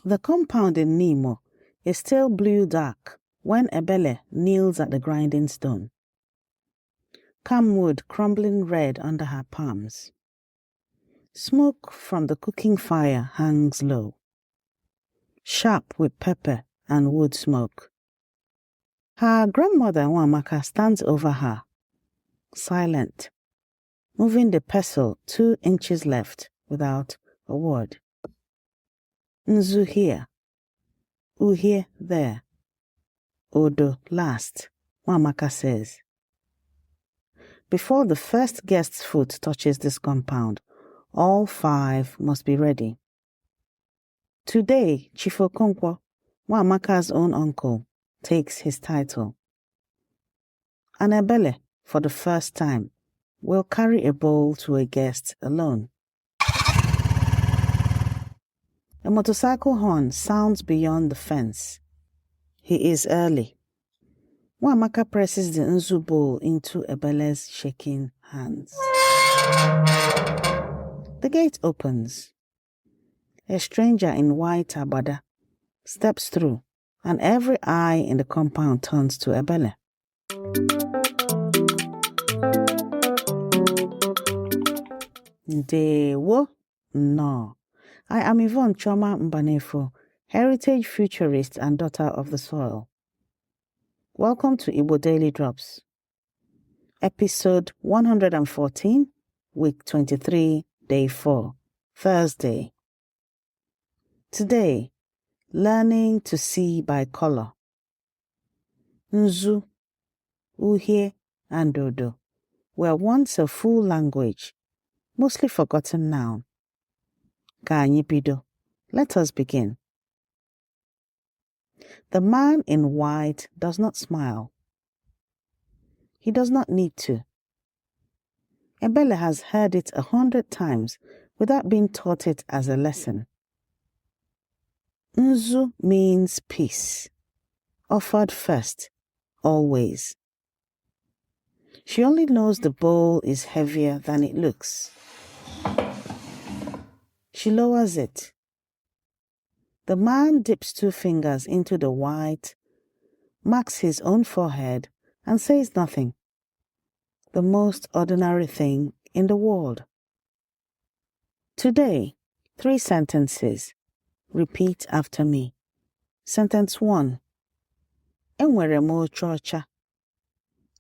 The compound in Nimo is still blue dark when Ebele kneels at the grinding stone. Camwood crumbling red under her palms. Smoke from the cooking fire hangs low, sharp with pepper and wood smoke. Her grandmother Nwamaka stands over her, silent, moving the pestle 2 inches left without a word. Nzu here, Uhie there, Odo last, Nwamaka says. Before the first guest's foot touches this compound, all 5 must be ready. Today, Chief Okonkwo, Nwamaka's own uncle, takes his title. And Ebele, for the first time, will carry a bowl to a guest alone. A motorcycle horn sounds beyond the fence. He is early. Nwamaka presses the Nzu bowl into Ebele's shaking hands. The gate opens. A stranger in white abada steps through, and every eye in the compound turns to Ebele. Ndewo, no. I am Yvonne Mbanefo, heritage futurist and daughter of the soil. Welcome to Igbo Daily Drops. Episode 114, Week 23, Day 4, Thursday. Today, learning to see by color. Nzu, Uhie, and Odo were once a full language, mostly forgotten now. Ka anyị bido. Let us begin. The man in white does not smile. He does not need to. Ebele has heard it 100 times without being taught it as a lesson. Nzu means peace, offered first, always. She only knows the bowl is heavier than it looks. She lowers it. The man dips 2 fingers into the white, marks his own forehead, and says nothing. The most ordinary thing in the world. Today, 3 sentences. Repeat after me. Sentence 1. Enwere m oche ọcha.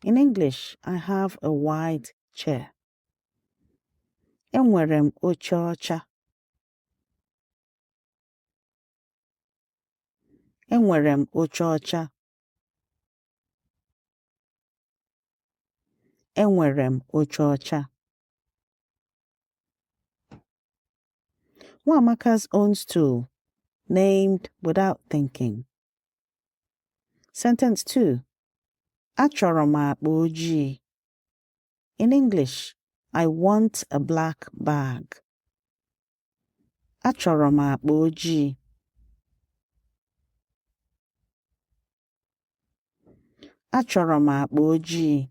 In English, I have a white chair. Enwere m oche ọcha. Enwere m oche ọcha. Enwere m oche ọcha. Nwamaka's own stool, named without thinking. Sentence 2. Achọrọ m akpa ojii. In English, I want a black bag. Achọrọ m akpa ojii. Achọrọ m akpa ojii.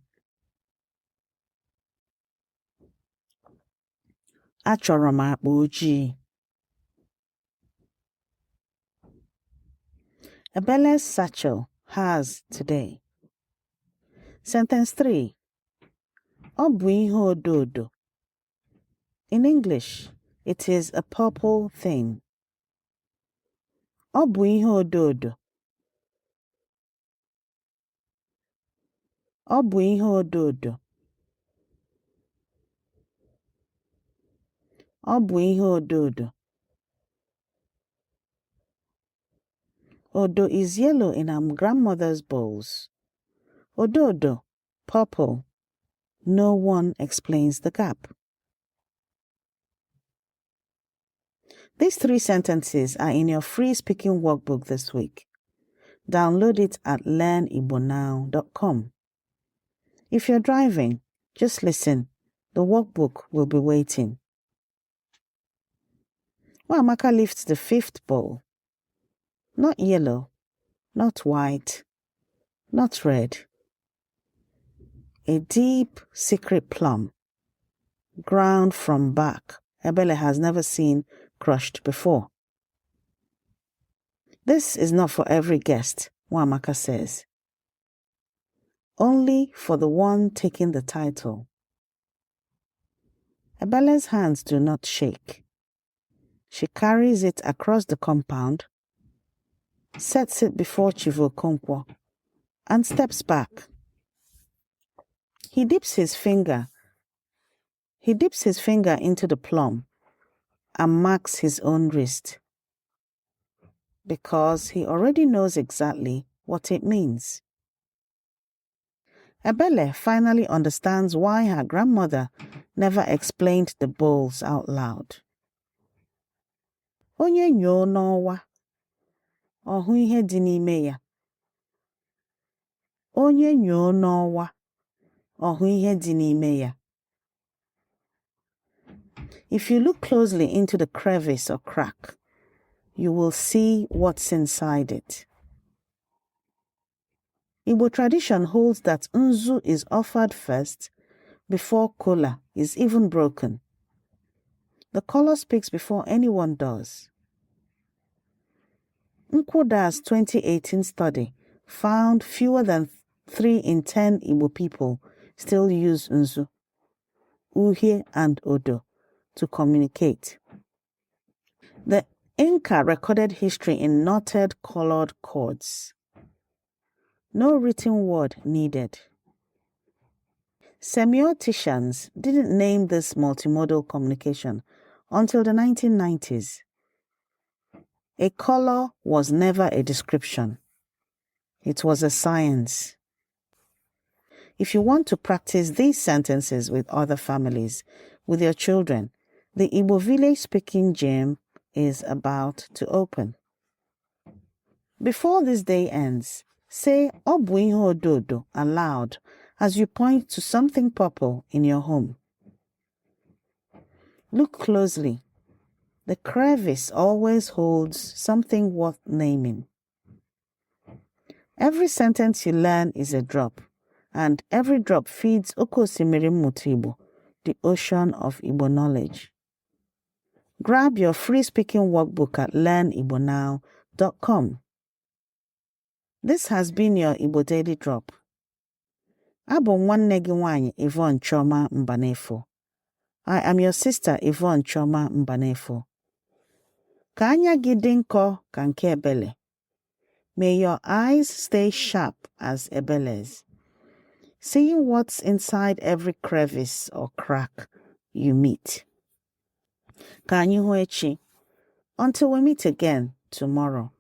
Achọrọ m akpa ojii. Ebele's satchel has today. Sentence 3. Ọ bụ ihe odo odo. In English, it is a purple thing. Ọ bụ ihe odo odo. Ọ bụ ihe odo odo. Ọ bụ ihe odo odo. Odo is yellow in our grandmother's bowls. Odo odo, purple. No one explains the gap. These 3 sentences are in your free speaking workbook this week. Download it at learnigbonow.com. If you're driving, just listen. The workbook will be waiting. Nwamaka lifts the 5th bowl. Not yellow, not white, not red. A deep, secret plum, ground from back Ebele has never seen crushed before. This is not for every guest, Wamaka says. Only for the one taking the title. Ebele's hands do not shake. She carries it across the compound, sets it before Chivokonkwo, and steps back. He dips his finger into the plum and marks his own wrist, because he already knows exactly what it means. Ebele finally understands why her grandmother never explained the bowls out loud. Onye nyoo n'ọwa, ọhụ ihe dị n'ime ya. Onye nyoo n'ọwa, ọhụ ihe dị n'ime ya. If you look closely into the crevice or crack, you will see what's inside it. Igbo tradition holds that nzu is offered first before kola is even broken. The color speaks before anyone does. Nkwoda's 2018 study found fewer than 3 in 10 Igbo people still use nzu, Uhie, and Odo to communicate. The Inca recorded history in knotted colored cords. No written word needed. Semioticians didn't name this multimodal communication until the 1990s. A color was never a description. It was a science. If you want to practice these sentences with other families, with your children, the Igbo village speaking gym is about to open. Before this day ends, say "Obu ihe ododo" aloud as you point to something purple in your home. Look closely. The crevice always holds something worth naming. Every sentence you learn is a drop, and every drop feeds Okosimiri Mutibo, the ocean of Igbo knowledge. Grab your free speaking workbook at learnibonow.com. This has been your Igbo Daily Drop. Abụ nwanne gị nwanyị Yvonne Choma Mbanefo. I am your sister Yvonne Choma Mbanefo. Ka anya gị dị nkọ ka nke Ebele. May your eyes stay sharp as Ebele's, seeing what's inside every crevice or crack you meet. Ka anyị hụ echi. Until we meet again tomorrow.